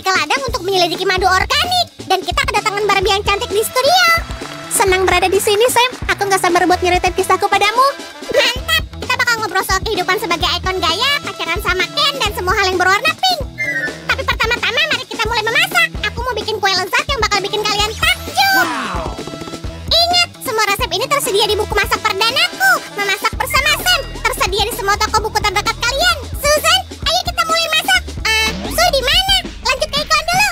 pergi ke ladang untuk menyelidiki madu organik. Dan kita kedatangan Barbie yang cantik di studio. Senang berada di sini, Sam. Aku nggak sabar buat nyeritain kisahku padamu. Mantap! Kita bakal ngobrol soal kehidupan sebagai ikon gaya, pacaran sama Ken, dan semua hal yang berwarna pink. Tapi pertama-tama mari kita mulai memasak. Aku mau bikin kue lezat yang bakal bikin kalian takjub. Ingat, semua resep ini tersedia di buku masak perdanaku. Memasak bersama Sam. Tersedia di semua toko buku terdekat kalian. Susan, ayo kita mulai masak. Su di mana? Lanjut ke iklan dulu.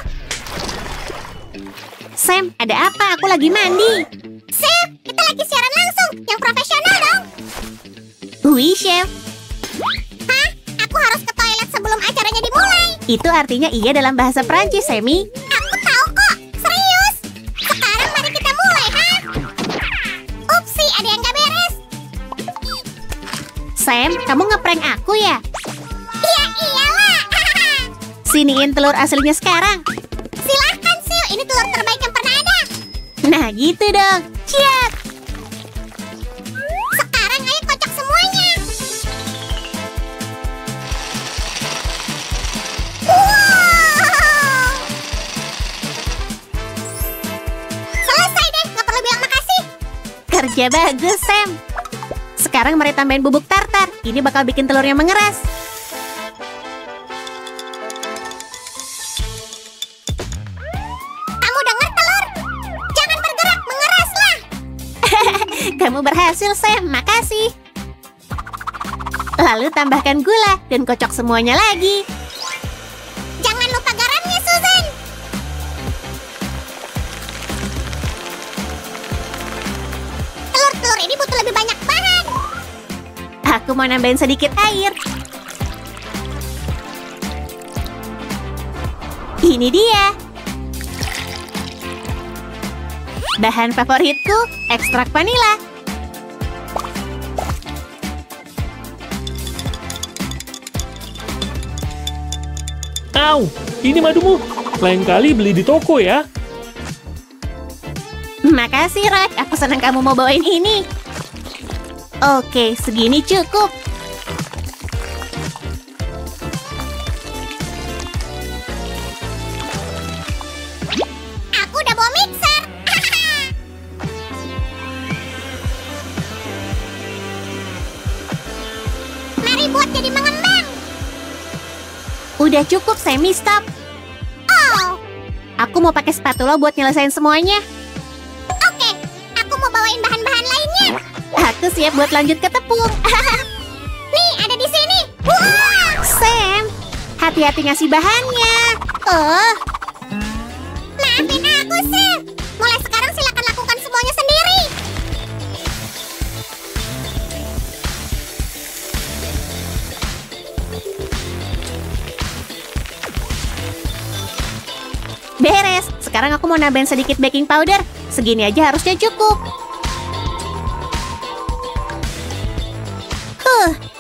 Sam, ada apa? Aku lagi mandi. Chef, kita lagi siaran langsung. Yang profesional dong. Wih, Chef. Hah? Aku harus ke toilet sebelum acaranya dimulai. Itu artinya iya dalam bahasa Prancis, Sammy. Aku tahu kok. Serius. Sekarang mari kita mulai, ha? Upsi, ada yang gak beres. Sam, kamu ngeprank aku ya? Iya, iyalah. Siniin telur aslinya sekarang. Silahkan, Sil. Ini telur terbaik yang pernah ada. Nah, gitu dong. Siap. Sekarang ayo kocok semuanya. Wow. Selesai deh, nggak perlu bilang makasih. Kerja bagus, Sam. Sekarang mari tambahin bubuk tartar. Ini bakal bikin telurnya mengeras. Kamu dengar, telur? Jangan bergerak, mengeraslah. Kamu berhasil, Sam. Makasih. Lalu tambahkan gula dan kocok semuanya lagi. Jangan lupa garamnya, Susan. Telur-telur ini butuh lebih banyak bahan. Aku mau nambahin sedikit air. Ini dia. Bahan favoritku, ekstrak vanila. Au, ini madumu. Lain kali beli di toko ya. Makasih, Rod. Aku senang kamu mau bawain ini. Oke, segini cukup. Aku udah bawa mixer. Mari buat jadi mengembang. Udah cukup, Sammy. Stop. Oh, Aku mau pakai spatula buat nyelesain semuanya. oke. Aku mau bawain bahan-bahan lainnya. Aku siap buat lanjut ke tepung. Nih, ada di sini. Wow. Sam, hati-hati ngasih bahannya. Oh, Maafin aku, Chef. Mulai sekarang silakan lakukan semuanya sendiri. beres. Sekarang aku mau nambahin sedikit baking powder. Segini aja harusnya cukup.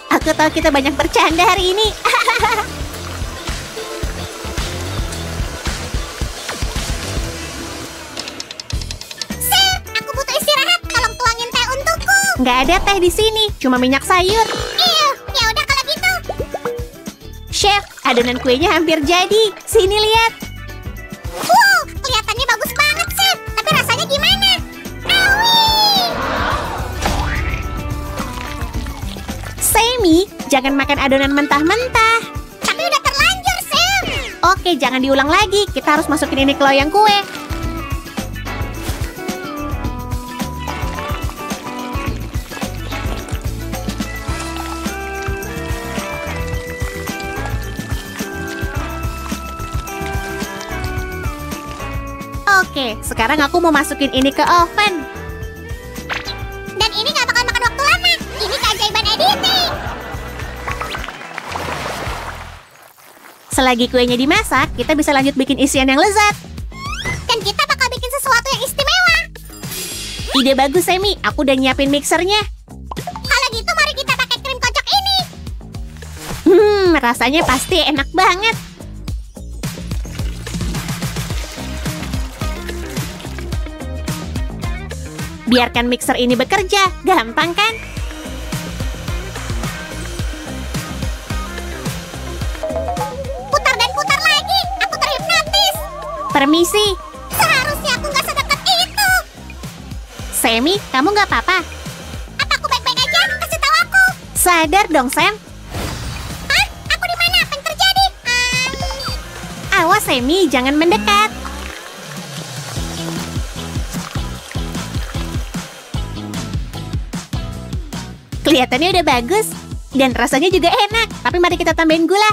Aku tahu kita banyak bercanda hari ini. Chef, aku butuh istirahat. Tolong tuangin teh untukku. Nggak ada teh di sini, cuma minyak sayur. Ya udah kalau gitu. Chef, adonan kuenya hampir jadi. Sini lihat. Wow, kelihatannya bagus banget, Chef. Tapi rasanya gimana? Awi! Sammy, jangan makan adonan mentah-mentah. Tapi udah terlanjur, Chef. Oke, jangan diulang lagi. Kita harus masukin ini ke loyang kue. Oke, sekarang aku mau masukin ini ke oven. Dan ini nggak bakal makan waktu lama. Ini keajaiban editing. Selagi kuenya dimasak, kita bisa lanjut bikin isian yang lezat. Dan kita bakal bikin sesuatu yang istimewa. Ide bagus, Sammy. Aku udah nyiapin mixernya. Kalau gitu, mari kita pakai krim kocok ini. Rasanya pasti enak banget. Biarkan mixer ini bekerja. Gampang kan? Putar dan putar lagi. Aku terhipnotis. Permisi. Seharusnya aku nggak sedekat itu. Sammy, kamu nggak apa-apa? Apa aku baik-baik aja? Kasih tahu aku. Sadar dong, Sam. Hah? Aku di mana? Apa yang terjadi? Awas, Sammy, jangan mendekat. Kelihatannya udah bagus. Dan rasanya juga enak. Tapi mari kita tambahin gula.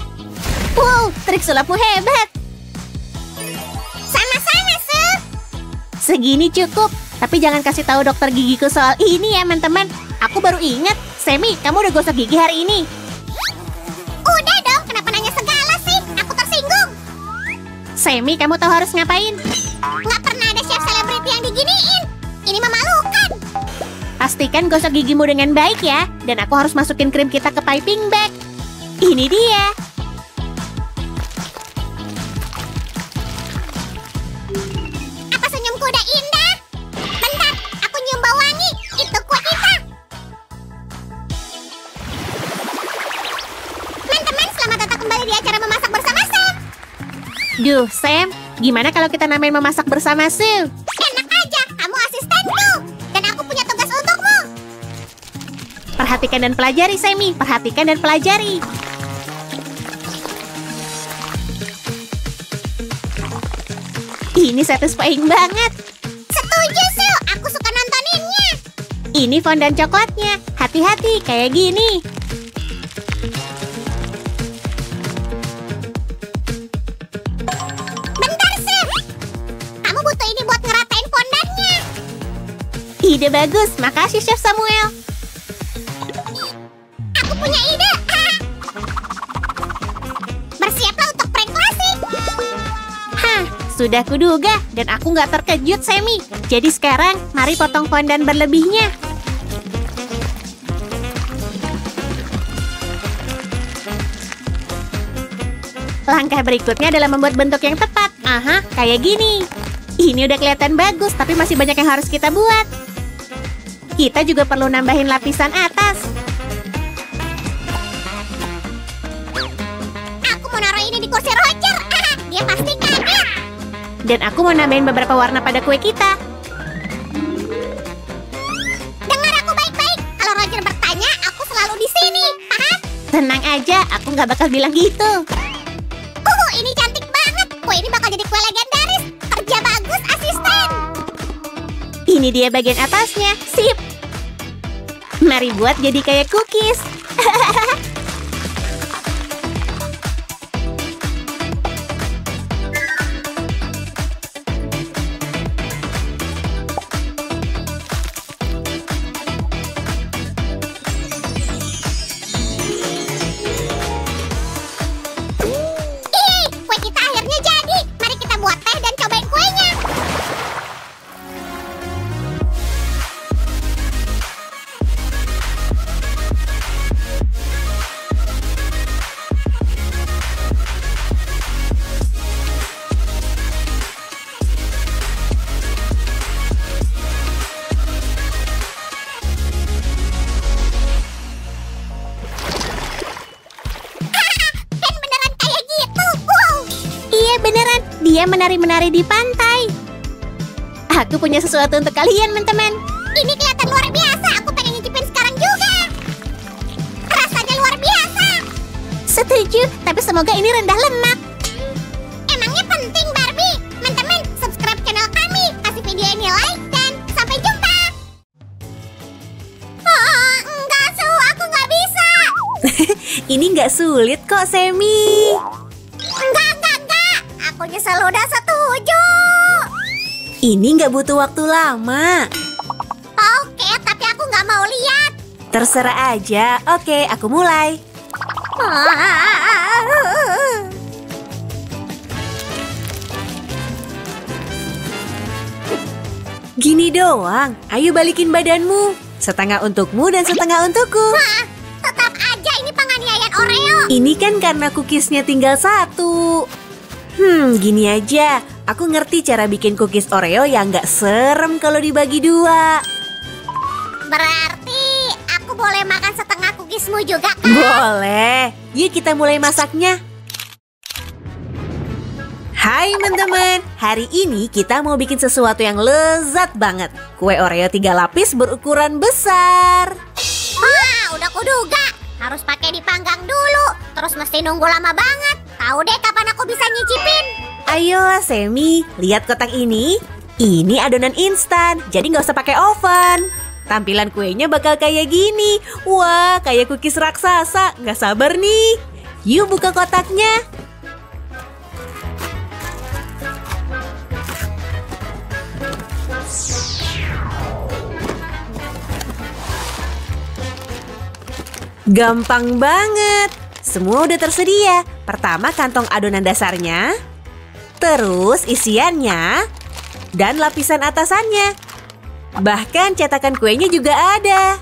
Wow, trik sulapmu hebat. Sama-sama, Su. Segini cukup. Tapi jangan kasih tahu dokter gigiku soal ini ya, teman-teman. Aku baru ingat. Sammy, kamu udah gosok gigi hari ini? Udah dong, kenapa nanya segala sih? Aku tersinggung. Sammy, kamu tahu harus ngapain? Nggak pernah ada chef selebriti yang diginiin. Ini memalukan. Pastikan gosok gigimu dengan baik ya. Dan aku harus masukin krim kita ke piping bag. Ini dia. Apa senyumku udah indah? Bentar, aku nyium bau wangi. Itu kue kita. Teman-teman, selamat datang kembali di acara Memasak Bersama Sam. Duh, Sam. Gimana kalau kita namain memasak bersama Sue? Enak aja, kamu asistenku. Dan aku punya tugas untukmu. Perhatikan dan pelajari, Sammy. Perhatikan dan pelajari. Ini satisfying banget. Setuju, Su. Aku suka nontoninnya. Ini fondant coklatnya. Hati-hati, kayak gini. Bentar, Su. Kamu butuh ini buat ngeratain fondannya. Ide bagus. Makasih, Chef Samuel. Aku punya ide. Bersiaplah untuk prank klasik. Hah, sudah kuduga. Dan aku nggak terkejut, Sammy. Jadi sekarang, mari potong fondant berlebihnya. Langkah berikutnya adalah membuat bentuk yang tepat. Aha, kayak gini. Ini udah kelihatan bagus, tapi masih banyak yang harus kita buat. Kita juga perlu nambahin lapisan atas. Aku mau naruh ini di kursi Roger. Dia pasti kaget. Dan aku mau nambahin beberapa warna pada kue kita. Dengar aku baik-baik. Kalau Roger bertanya, aku selalu di sini. Paham? Tenang aja, aku nggak bakal bilang gitu. Ini cantik banget. Kue ini bakal jadi kue legendaris. Kerja bagus, asisten. Ini dia bagian atasnya. Sip. Mari buat jadi kayak cookies. Ih, kue kita akhirnya jadi. Mari kita buat teh dan cobain kuenya. Kan beneran kayak gitu. Wow. Iya beneran, dia menari-menari di pantai. Aku punya sesuatu untuk kalian, teman-teman. Ini kelihatan luar biasa. Aku pengen nyicipin sekarang juga. Rasanya luar biasa. Setuju, tapi semoga ini rendah lemak. Emangnya penting, Barbie? Teman-teman, subscribe channel kami. Kasih video ini like dan sampai jumpa. Oh, enggak, Su. Aku nggak bisa. Ini nggak sulit kok, Sammy. Enggak. Aku nyesel udah setuju. Ini nggak butuh waktu lama. Oke, tapi aku nggak mau lihat. Terserah aja. Oke, aku mulai. Gini doang. Ayo balikin badanmu. Setengah untukmu dan setengah untukku. Wah, tetap aja ini penganiayaan Oreo. Ini kan karena cookiesnya tinggal satu. Gini aja. Aku ngerti cara bikin cookies Oreo yang nggak serem kalau dibagi dua. Berarti aku boleh makan setengah cookiesmu juga, kan? Boleh. Yuk kita mulai masaknya. Hai teman-teman, hari ini kita mau bikin sesuatu yang lezat banget. Kue Oreo 3 lapis berukuran besar. Wah, udah kuduga. Harus pakai dipanggang dulu. Terus mesti nunggu lama banget. Tahu deh kapan aku bisa nyicipin. Ayolah Semi, lihat kotak ini. Ini adonan instan, jadi nggak usah pakai oven. Tampilan kuenya bakal kayak gini. Wah, kayak cookies raksasa. Nggak sabar nih. Yuk buka kotaknya. Gampang banget. Semua udah tersedia. Pertama kantong adonan dasarnya, terus isiannya, dan lapisan atasannya. Bahkan cetakan kuenya juga ada.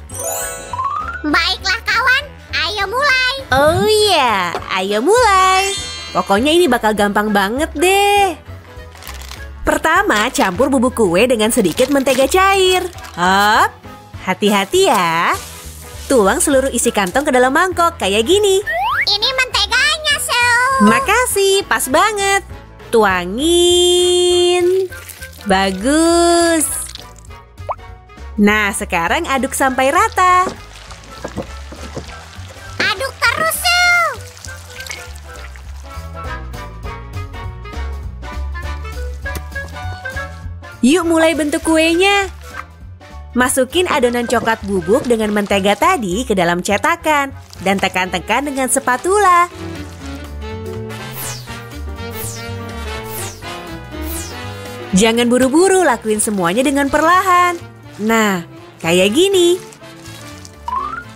Baiklah kawan, ayo mulai. Oh iya, ayo mulai. Pokoknya ini bakal gampang banget deh. Pertama, campur bubuk kue dengan sedikit mentega cair. Hop, hati-hati ya. Tuang seluruh isi kantong ke dalam mangkok kayak gini. Ini menteganya, Su. Makasih, pas banget. Tuangin. Bagus. Nah, sekarang aduk sampai rata. Aduk terus, Su. Yuk mulai bentuk kuenya. Masukin adonan coklat bubuk dengan mentega tadi ke dalam cetakan dan tekan-tekan dengan spatula. Jangan buru-buru, lakuin semuanya dengan perlahan. Nah, kayak gini.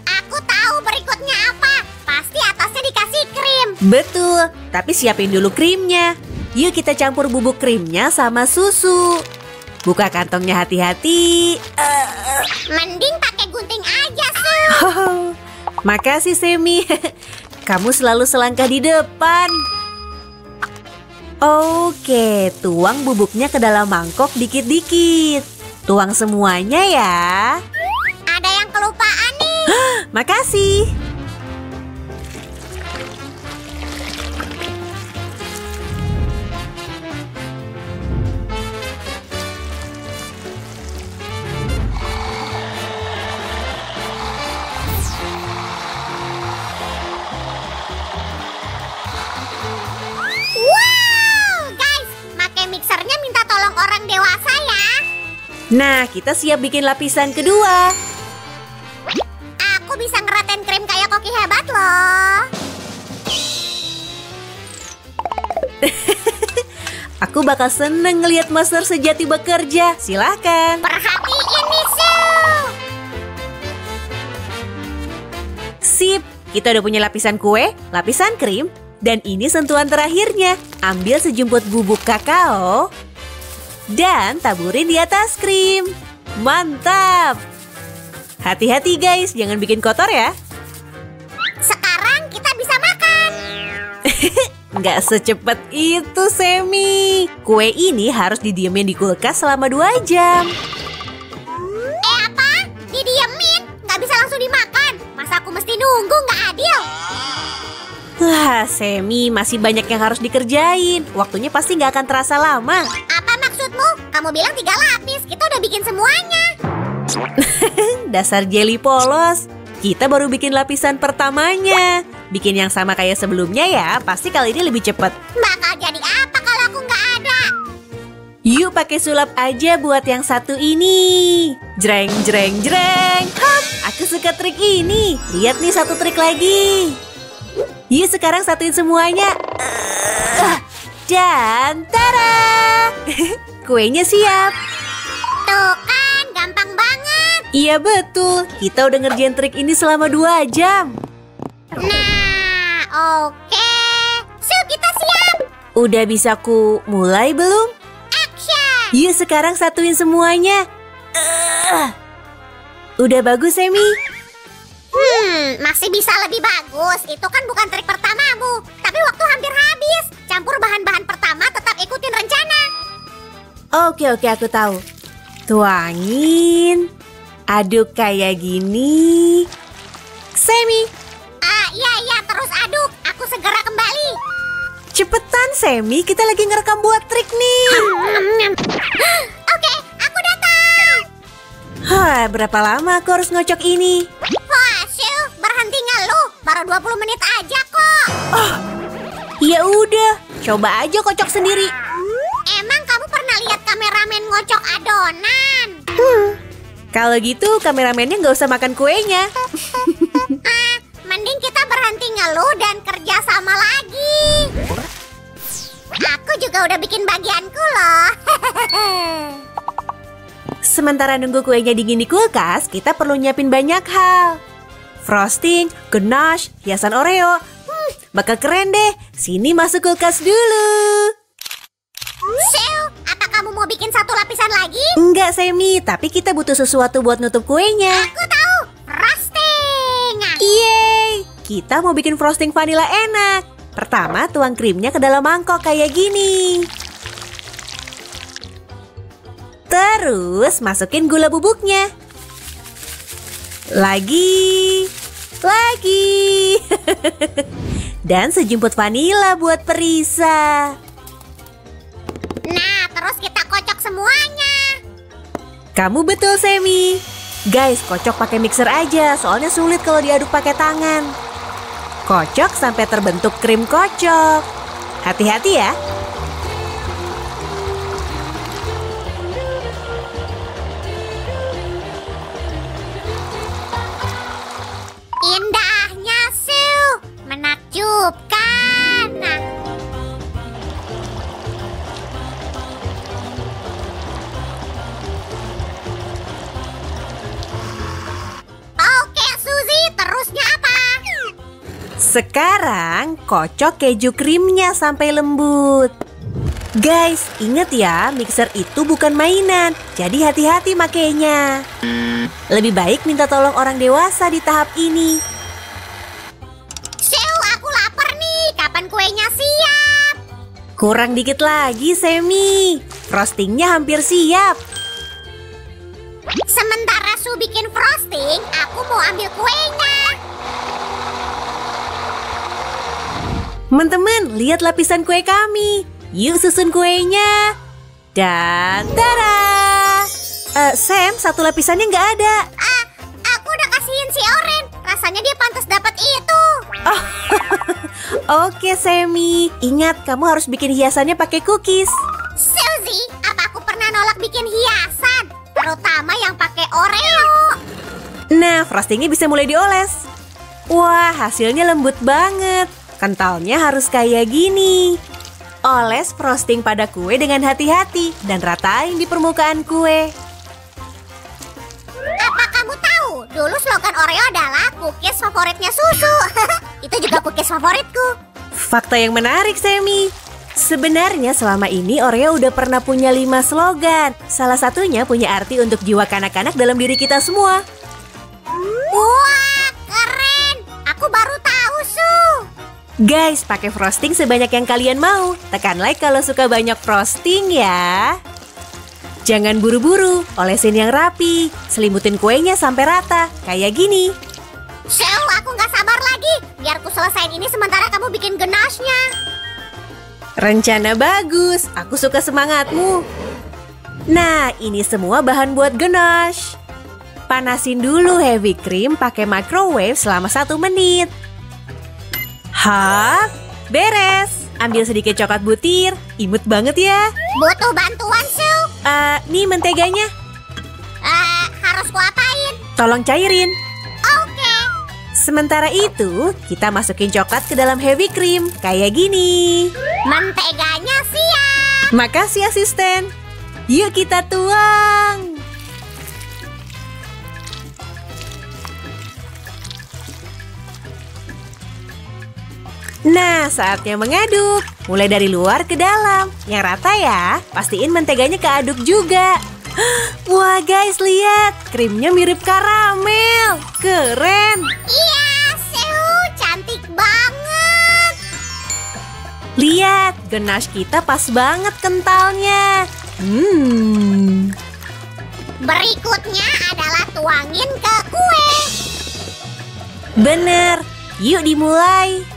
Aku tahu berikutnya apa. Pasti atasnya dikasih krim. Betul, tapi siapin dulu krimnya. Yuk kita campur bubuk krimnya sama susu. Buka kantongnya hati-hati. Mending pakai gunting aja, Su. Oh, makasih Semi. Kamu selalu selangkah di depan. Oke, tuang bubuknya ke dalam mangkok dikit-dikit. Tuang semuanya ya. Ada yang kelupaan nih. Makasih. Wow, guys, pakai mixernya minta tolong orang dewasa ya. Nah, kita siap bikin lapisan kedua. Aku bisa ngeratain krim kayak koki hebat loh. Aku bakal seneng ngelihat master sejati bekerja. Silahkan. Perhatiin nih, Su. Sip, kita udah punya lapisan kue, lapisan krim, dan ini sentuhan terakhirnya. Ambil sejumput bubuk kakao dan taburin di atas krim. Mantap! Hati-hati guys, jangan bikin kotor ya. Sekarang kita bisa makan. Nggak secepat itu, Semi. Kue ini harus didiemin di kulkas selama 2 jam. Apa? Didiemin? Nggak bisa langsung dimakan? Masa aku mesti nunggu? Nggak adil. Wah, Semi, masih banyak yang harus dikerjain. Waktunya pasti nggak akan terasa lama. Apa maksudmu? Kamu bilang 3 lapis. Kita udah bikin semuanya. Dasar jelly polos. Kita baru bikin lapisan pertamanya. Bikin yang sama kayak sebelumnya ya. Pasti kali ini lebih cepat. Bakal jadi apa kalau aku nggak ada? Yuk pakai sulap aja buat yang satu ini. Jreng, jreng, jreng. Hop, aku suka trik ini. Lihat nih satu trik lagi. Yuk sekarang satuin semuanya. Dan tada! Kuenya siap. Tuh kan, gampang banget. Iya betul. Kita udah ngerjain trik ini selama 2 jam. Nah, oke. So, kita siap. Udah bisa ku mulai belum? Action. Yuk sekarang satuin semuanya. Udah bagus, Semi? Masih bisa lebih bagus. Itu kan bukan trik pertamamu. Tapi waktu hampir habis. Campur bahan-bahan pertama, tetap ikutin rencana. Oke, aku tahu. Tuangin. Aduk kayak gini. Semi. Iya, terus aduk. Aku segera kembali. Cepetan, Semi. Kita lagi ngerekam buat trik nih. Oke, aku datang. Hah, berapa lama aku harus ngocok ini? Wah, Sue, berhenti ngeluh. Baru 20 menit aja kok. Ya udah, coba aja kocok sendiri. Emang kamu pernah lihat kameramen ngocok adonan? Kalau gitu, kameramennya nggak usah makan kuenya. Mending kita berhenti ngeluh dan kerja sama lagi. Aku juga udah bikin bagianku loh. Sementara nunggu kuenya dingin di kulkas, kita perlu nyiapin banyak hal. Frosting, ganache, hiasan Oreo. Bakal keren deh. Sini masuk kulkas dulu. Sue, apa kamu mau bikin satu lapisan lagi? Enggak, Semi. Tapi kita butuh sesuatu buat nutup kuenya. Aku tahu, frosting. Yeay! Kita mau bikin frosting vanila enak. Pertama, tuang krimnya ke dalam mangkok kayak gini. Terus, masukin gula bubuknya. Lagi. Dan sejumput vanila buat perisa. Nah, terus kita kocok semuanya. Kamu betul, Semi. Guys, kocok pakai mixer aja, soalnya sulit kalau diaduk pakai tangan. Kocok sampai terbentuk krim kocok. Hati-hati ya. Indahnya, Sue. Menakjubkan. Oke, Suzy, terusnya apa? Sekarang kocok keju krimnya sampai lembut. Guys, inget ya, mixer itu bukan mainan. Jadi hati-hati makainya. Lebih baik minta tolong orang dewasa di tahap ini. Sue, aku lapar nih. Kapan kuenya siap? Kurang dikit lagi, Semi. Frostingnya hampir siap. Sementara Su bikin frosting, aku mau ambil kuenya. Teman-teman, lihat lapisan kue kami. Yuk susun kuenya. Dan tada! Sam, satu lapisannya nggak ada. Aku udah kasihin si Oren. Rasanya dia pantas dapat itu. Oke, Semi. Ingat, kamu harus bikin hiasannya pakai cookies. Suzy, apa aku pernah nolak bikin hiasan? Terutama yang pakai Oreo. Nah, frostingnya bisa mulai dioles. Wah, hasilnya lembut banget. Kentalnya harus kayak gini. Oles frosting pada kue dengan hati-hati dan ratain di permukaan kue. Apa kamu tahu? Dulu slogan Oreo adalah cookies favoritnya susu. Itu juga cookies favoritku. Fakta yang menarik, Semi. Sebenarnya selama ini Oreo udah pernah punya 5 slogan. Salah satunya punya arti untuk jiwa kanak-kanak dalam diri kita semua. Wah, keren. Aku baru tahu, Su. Guys, pakai frosting sebanyak yang kalian mau. Tekan like kalau suka banyak frosting ya. Jangan buru-buru, olesin yang rapi. Selimutin kuenya sampai rata, kayak gini. Su, aku nggak sabar lagi. Biar ku selesain ini sementara kamu bikin ganache-nya. Rencana bagus, aku suka semangatmu. Nah, ini semua bahan buat ganache. Panasin dulu heavy cream pakai microwave selama 1 menit. Hap, beres. Ambil sedikit coklat butir, imut banget ya. Butuh bantuan, Su. Nih menteganya. Harus kuapain? Tolong cairin. Oke. Sementara itu, kita masukin coklat ke dalam heavy cream, kayak gini. Menteganya siap. Makasih asisten. Yuk kita tuang. Nah, saatnya mengaduk. Mulai dari luar ke dalam. Yang rata ya. Pastiin menteganya keaduk juga. Wah guys, lihat. Krimnya mirip karamel. Keren. Iya, Su. Cantik banget. Lihat, ganache kita pas banget kentalnya. Berikutnya adalah tuangin ke kue. Bener. Yuk dimulai.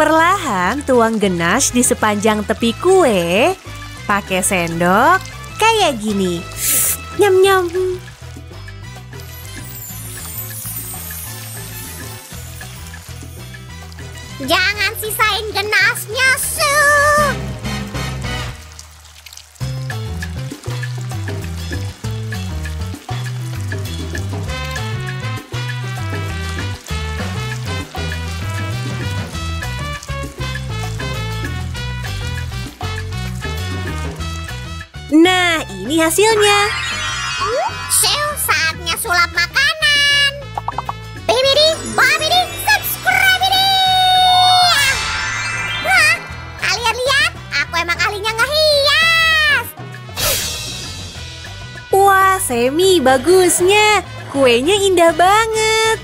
Perlahan tuang ganache di sepanjang tepi kue. Pakai sendok kayak gini. Nyam-nyam. Jangan sisain genasnya, Su. Nah, ini hasilnya. Su, saatnya sulap makanan. Bibidi, babidi, subscribe ini. Wah, kalian lihat? Aku emang ahlinya ngehias. Wah, Semi, bagusnya. Kuenya indah banget.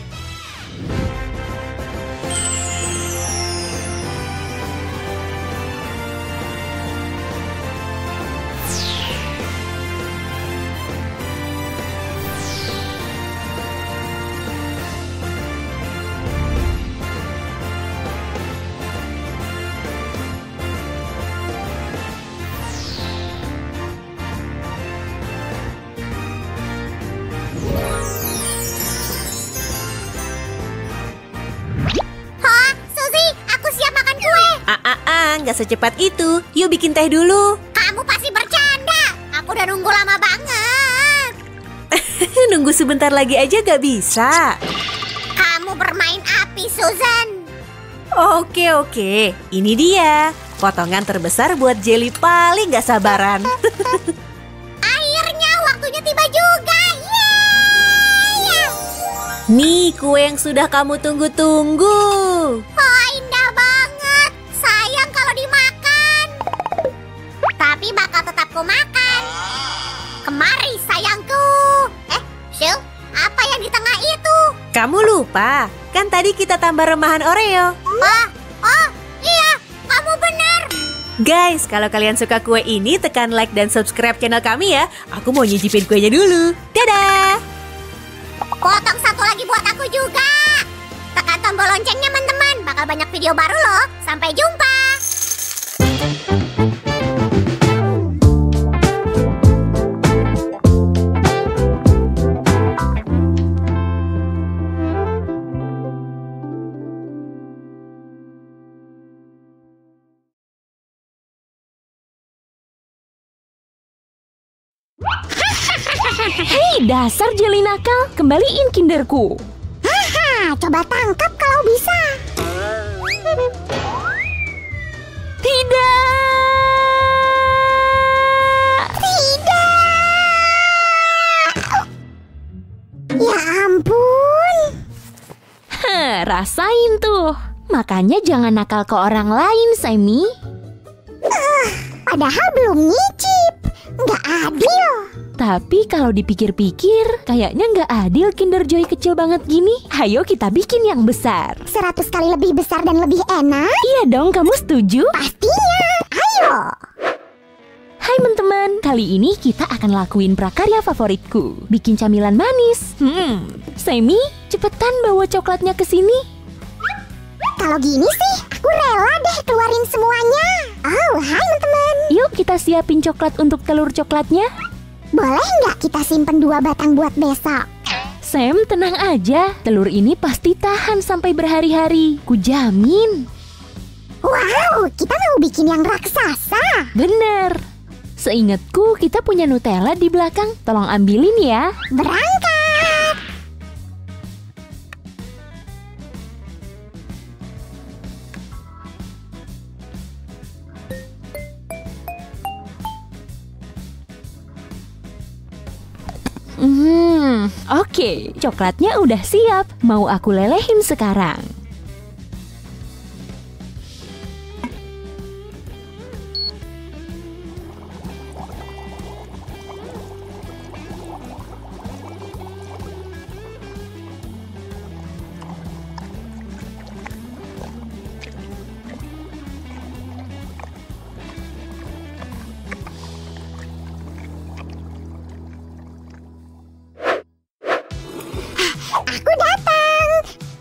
Hah, Suzy, aku siap makan kue. Nggak secepat itu. Yuk bikin teh dulu. Kamu pasti bercanda. Aku udah nunggu lama banget. Nunggu sebentar lagi aja gak bisa. Kamu bermain api, Susan. Oke. Ini dia. Potongan terbesar buat jelly paling gak sabaran. Akhirnya waktunya tiba juga. Yeay! Nih kue yang sudah kamu tunggu-tunggu. Oh, indah banget. Sayang kalau dimakan. Tapi bakal tetap ku makan. Kemari, sayangku. Shil, apa yang di tengah itu? Kamu lupa, kan tadi kita tambah remahan Oreo. Oh, iya, kamu benar. Guys, kalau kalian suka kue ini, tekan like dan subscribe channel kami ya. Aku mau nyicipin kuenya dulu. Dadah! Potong satu lagi buat aku juga. Tekan tombol loncengnya, teman-teman. Bakal banyak video baru loh. Sampai jumpa. Hei, dasar jeli nakal, kembaliin kinderku. Haha, coba tangkap kalau bisa. Tidak. Ya ampun. Rasain tuh. Makanya jangan nakal ke orang lain, Semi. Padahal belum nyicip. Nggak adil. Tapi kalau dipikir-pikir, kayaknya nggak adil Kinder Joy kecil banget gini. Ayo kita bikin yang besar. 100 kali lebih besar dan lebih enak. Iya dong, kamu setuju? Pastinya. Ayo. Hai teman-teman, kali ini kita akan lakuin prakarya favoritku. Bikin camilan manis. Semi, cepetan bawa coklatnya ke sini. Kalau gini sih, aku rela deh keluarin semuanya. Oh, hai teman-teman. Yuk kita siapin coklat untuk telur coklatnya. Boleh nggak kita simpen 2 batang buat besok? Sam, tenang aja. Telur ini pasti tahan sampai berhari-hari. Kujamin. Wow, kita mau bikin yang raksasa. Bener. Seingatku kita punya Nutella di belakang. Tolong ambilin ya. Berangkat. Oke, coklatnya udah siap. Mau aku lelehin sekarang. Aku datang.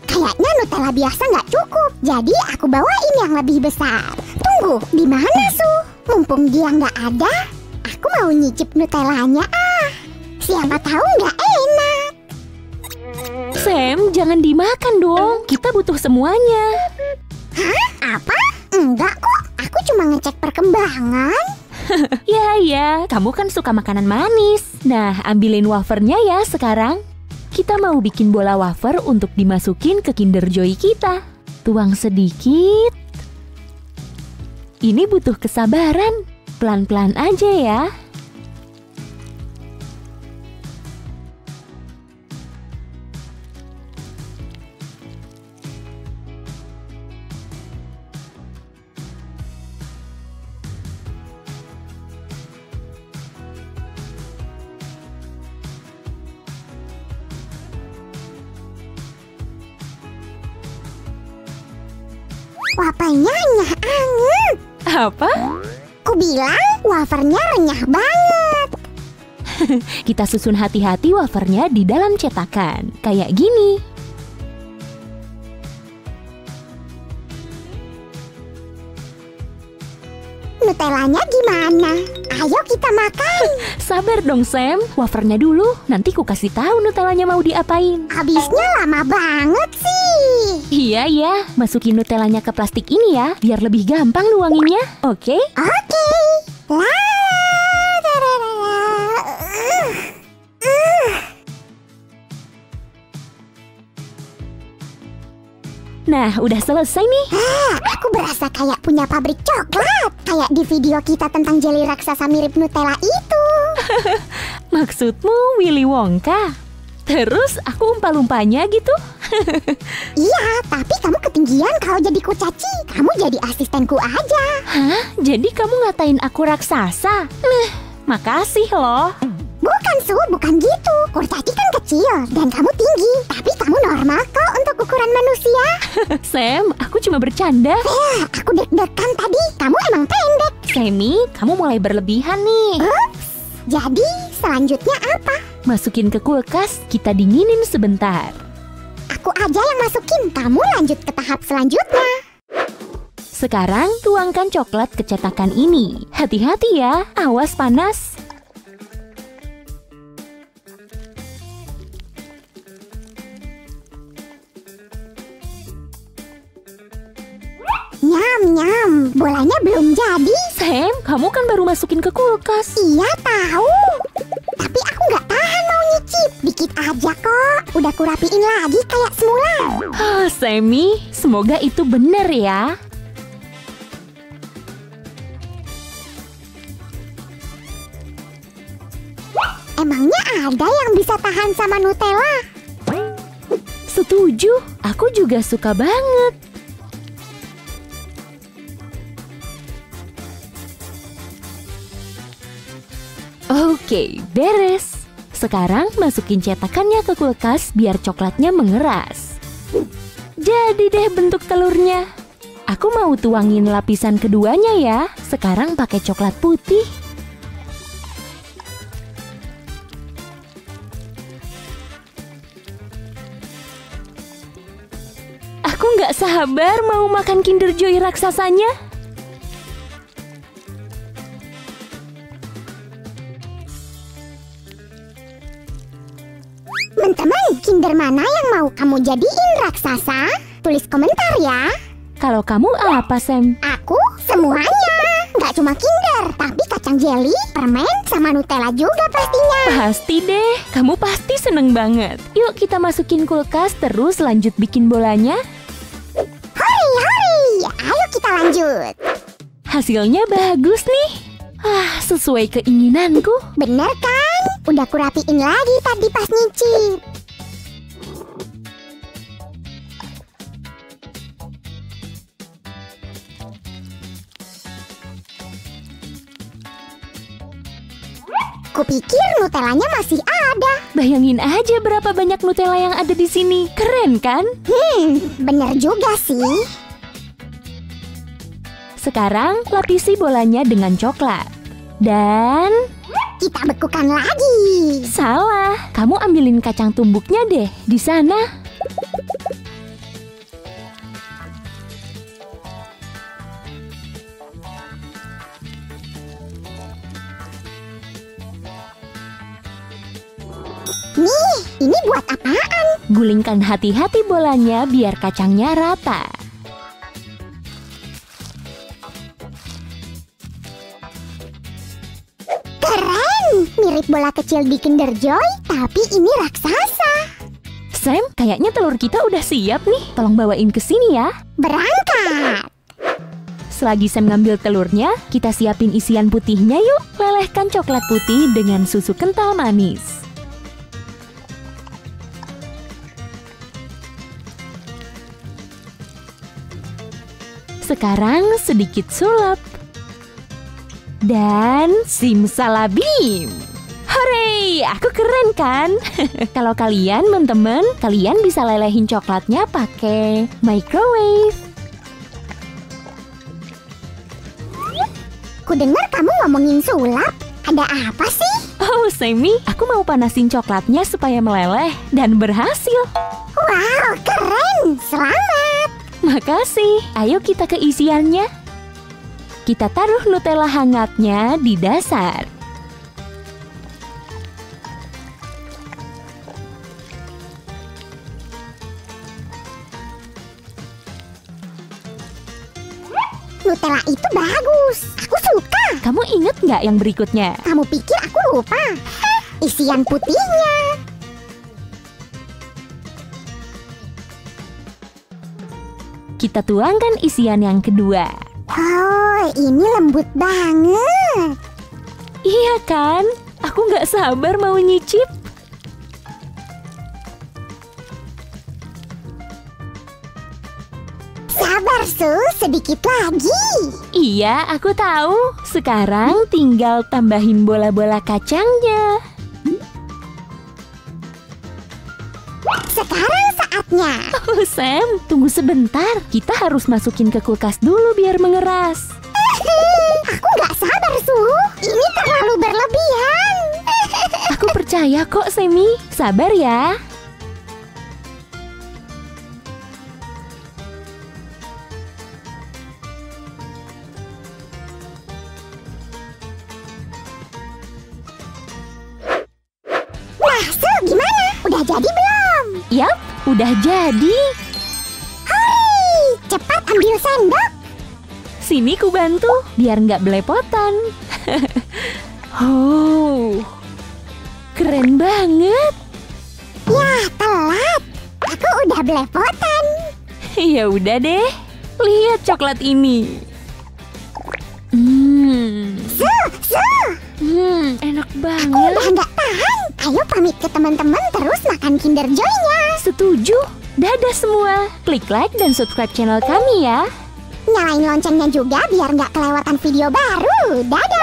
Kayaknya Nutella Nutella biasa nggak cukup, jadi aku bawain yang lebih besar. Tunggu, di mana Su? Mumpung dia nggak ada, aku mau nyicip Nutellanya ah. Siapa tahu nggak enak. Sam, jangan dimakan dong. Kita butuh semuanya. Hah? Apa? Enggak kok, aku cuma ngecek perkembangan. Ya, kamu kan suka makanan manis. Nah, ambilin wafernya ya sekarang. Kita mau bikin bola wafer untuk dimasukin ke Kinder Joy kita. Tuang sedikit. Ini butuh kesabaran. Pelan-pelan aja ya. Wafernya renyah anget. Apa? Ku bilang wafernya renyah banget. Kita susun hati-hati wafernya di dalam cetakan. Kayak gini. Nutellanya gimana? Ayo kita makan. Sabar dong Sam, wafernya dulu. Nanti ku kasih tahu Nutellanya mau diapain. Habisnya lama banget sih. Iya, masukin Nutellanya ke plastik ini ya, biar lebih gampang nuanginnya. Oke? Oke. La, la, la, la, la. Nah, udah selesai nih. Aku berasa kayak punya pabrik coklat. Kayak di video kita tentang jelly raksasa mirip Nutella itu. Maksudmu Willy Wonka? Terus aku umpa-lumpanya gitu? Iya, tapi kamu ketinggian kalau jadi kurcaci. Kamu jadi asistenku aja. Hah? Jadi kamu ngatain aku raksasa? Makasih loh. Bukan Su, bukan gitu. Kurcaci kan kecil dan kamu tinggi. Tapi kamu normal kok untuk ukuran manusia. Sam, aku cuma bercanda. Aku deg-degan tadi. Kamu emang pendek. Sammy, kamu mulai berlebihan nih. Ups. Jadi selanjutnya apa? Masukin ke kulkas, kita dinginin sebentar. Aku aja yang masukin. Kamu lanjut ke tahap selanjutnya. Sekarang tuangkan coklat ke cetakan ini. Hati-hati ya, awas panas. Nyam, bolanya belum jadi. Sam, kamu kan baru masukin ke kulkas. Iya tahu. Tapi aku nggak tahan mau nyicip. Dikit aja kok. Udah kurapiin lagi kayak semula. Sammy, semoga itu bener ya. Emangnya ada yang bisa tahan sama Nutella? Setuju, aku juga suka banget. Oke, beres. Sekarang masukin cetakannya ke kulkas biar coklatnya mengeras. Jadi deh bentuk telurnya. Aku mau tuangin lapisan keduanya ya. Sekarang pakai coklat putih. Aku nggak sabar mau makan Kinder Joy raksasanya. Teman-teman, Kinder mana yang mau kamu jadiin raksasa? Tulis komentar ya. Kalau kamu apa, Sam? Aku semuanya. Nggak cuma Kinder, tapi kacang jelly, permen, sama Nutella juga pastinya. Pasti deh, kamu pasti seneng banget. Yuk kita masukin kulkas terus lanjut bikin bolanya. Hori, ayo kita lanjut. Hasilnya bagus nih. Sesuai keinginanku. Bener kan? Udah kurapiin lagi tadi pas nyicip. Kupikir Nutellanya masih ada. Bayangin aja berapa banyak Nutella yang ada di sini. Keren kan? Bener juga sih. Sekarang lapisi bolanya dengan coklat. Dan kita bekukan lagi. salah, kamu ambilin kacang tumbuknya deh di sana. Ini buat apaan? Gulingkan hati-hati bolanya biar kacangnya rata. Keren! Mirip bola kecil di Kinder Joy, tapi ini raksasa. Sam, kayaknya telur kita udah siap nih. Tolong bawain ke sini ya. Berangkat! Selagi Sam ngambil telurnya, kita siapin isian putihnya yuk. Lelehkan coklat putih dengan susu kental manis. Sekarang sedikit sulap. Dan simsalabim. Hore, aku keren kan? Kalau kalian, teman-teman, kalian bisa lelehin coklatnya pakai microwave. Kudengar kamu ngomongin sulap. Ada apa sih? Oh, Sammy, aku mau panasin coklatnya supaya meleleh dan berhasil. Wow, keren! Selamat! Makasih. Ayo kita ke isiannya. Kita taruh Nutella hangatnya di dasar. Nutella itu bagus. Aku suka. Kamu inget nggak yang berikutnya? Kamu pikir aku lupa? Isian putihnya. Kita tuangkan isian yang kedua. Oh, ini lembut banget. Iya kan? Aku nggak sabar mau nyicip. Sabar, Su. Sedikit lagi. Iya, aku tahu. Sekarang tinggal tambahin bola-bola kacangnya. Sekarang saatnya. Oh, Sam, tunggu sebentar. Kita harus masukin ke kulkas dulu biar mengeras. Aku nggak sabar, Su. Ini terlalu berlebihan. Aku percaya kok, Sammy. Sabar ya. Nah, Su, gimana? Udah jadi belum? Yap, udah jadi. Hei, cepat ambil sendok. Sini ku bantu, biar nggak belepotan. Oh, keren banget. Ya, telat. Aku udah belepotan. Ya udah deh, lihat coklat ini. Su, Enak aku banget. udah nggak tahan. Ayo pamit ke teman-teman terus makan Kinder Joy-nya. Setuju. Dadah semua. Klik like dan subscribe channel kami ya. Nyalain loncengnya juga biar nggak kelewatan video baru. Dadah!